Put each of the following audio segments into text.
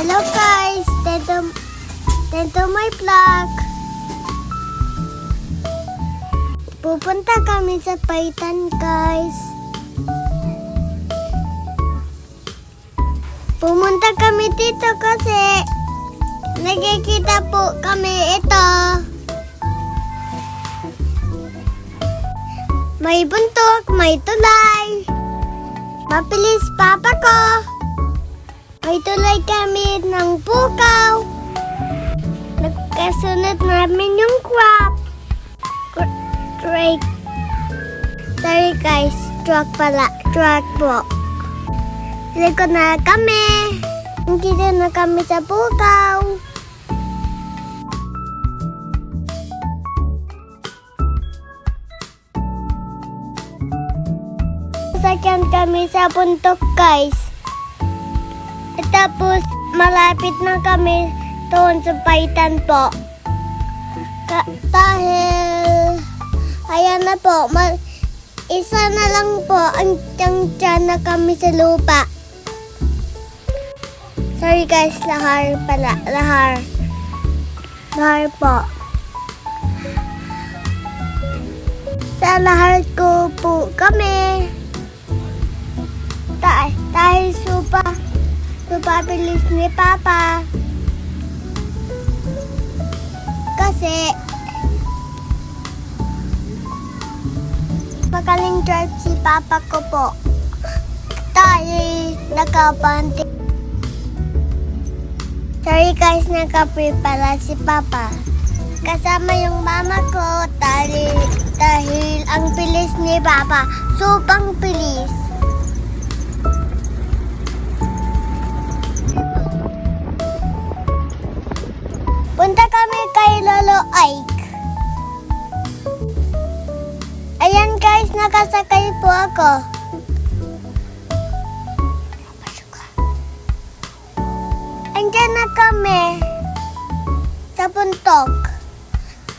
Hello guys! Dito my vlog. Pupunta kami sa Paitan guys. Pumunta kami dito kasi nakikita po kami ito. May buntok, may tulay. Mabilis papa ko. May tulay kami ng pukaw. Nagkasunod namin yung crop. Drake. Sorry guys, truck pala. Truck po. Likod na kami. Dito na kami sa pukaw. Sasakyan kami sa buntok guys. Tapos malapit na kami doon sa Paitan po. Dahil ayan na po, isa na lang po ang tiyan na kami sa lupa. Sorry guys, lahar pala. Lahar po. Sa lahar ko po kami. Dahil bilis ni Papa. Kasi magaling drive si Papa ko po. Dahil nakapanti. Sorry guys, nakapree pala si Papa. Kasama yung mama ko dahil ang bilis ni Papa. Sobrang bilis. Punta kami kay Lolo Ike. Ayan guys, nakasakay po ako. Andiyan na kami sa buntok.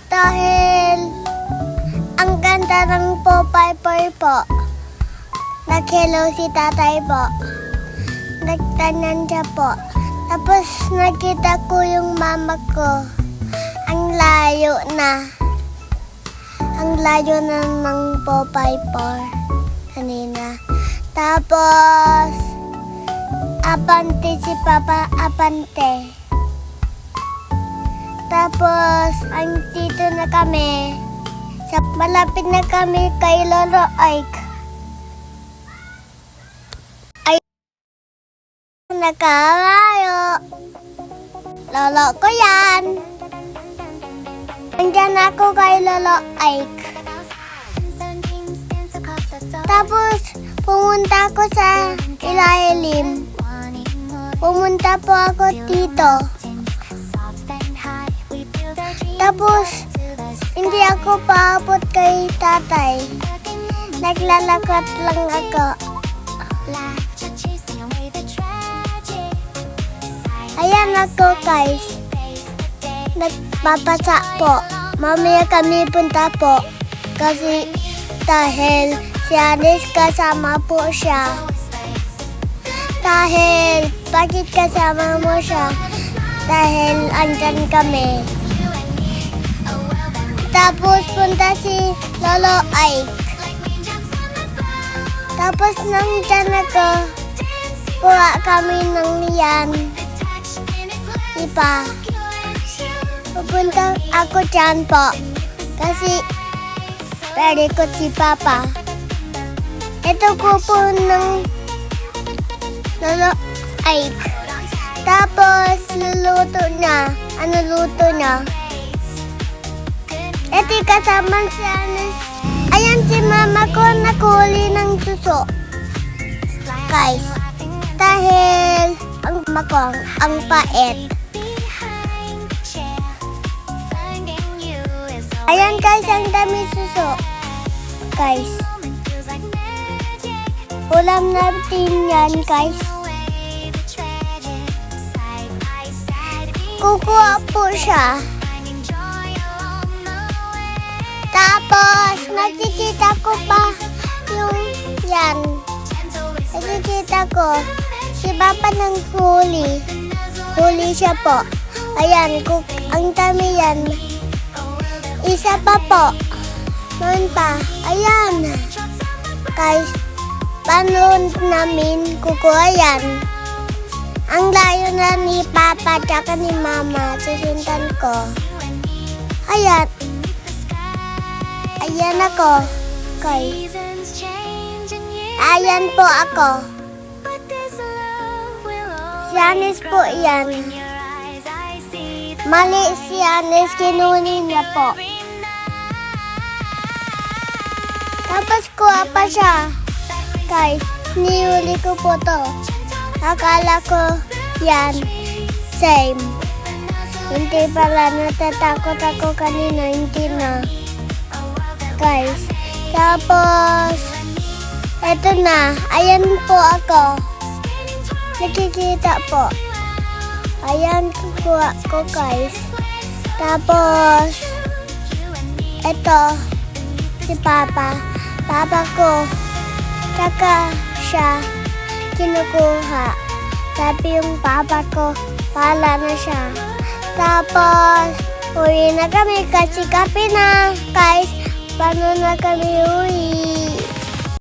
Dahil ang ganda ng Popeye po. Nag-hello si tatay po. Nagtanan siya po. Tapos nakita ko yung mama ko. Ang layo na. Ang layo na ng Popeye kanina. Tapos abante si Papa, abante. Tapos andito na kami. Malapit na kami kay Lolo Ike. Nakalayo. Lolo ko yan. Andiyan ako kay Lolo Ike. Tapos pumunta ako sa ilalim. Pumunta po ako dito. Tapos hindi ako paabot kay tatay. Naglalakad lang ako. Ayan ako guys. Nagpapasa po. Mamaya kami punta po. Kasi dahil si Anis kasama po siya. Dahil bakit kasama mo siya? Dahil andyan kami. Tapos punta si Lolo Ike. Tapos nandyan ako. Kuha kami ng yan. Iba. Pupunta ako dyan po. Kasi pwede ko si Papa. Ito ko po ng Lolo Ike. Tapos luluto na. Ano luto na? Ito kasama si Anis. Ayan si mama ko nakuli ng suso. Guys. Dahil ang makong ang pait. Ayan guys, ang dami suso. Guys. Ulam natin yan guys. Kukuha po siya. Tapos nakikita ko pa yung yan. Nakikita ko si Papa nang huli. huli siya po. Ayan, ang dami yan. Isa pa po. Noon pa. Ayan. Guys, paano namin kukuha yan? Ang layo na ni Papa at ni Mama. Susundan ko. Ayan. Ayan ako. Guys. Ayan po ako. Si Anis po yan. Mali si Anis, kinunin niya po. Tapos kuha pa siya. Guys, nihuli ko po to. Akala ko yan, same. Hindi pala, natatakot ako kanina, hindi na. Guys, tapos, eto na, ayan po ako. Nakikita po. Ayan, kukuha ko guys. Tapos, eto, si Papa. Papa ko, tsaka siya kinukuha. Sabi yung Papa ko, pala na siya. Tapos, uwi na kami kasi kape na. Guys, paano na kami uwi?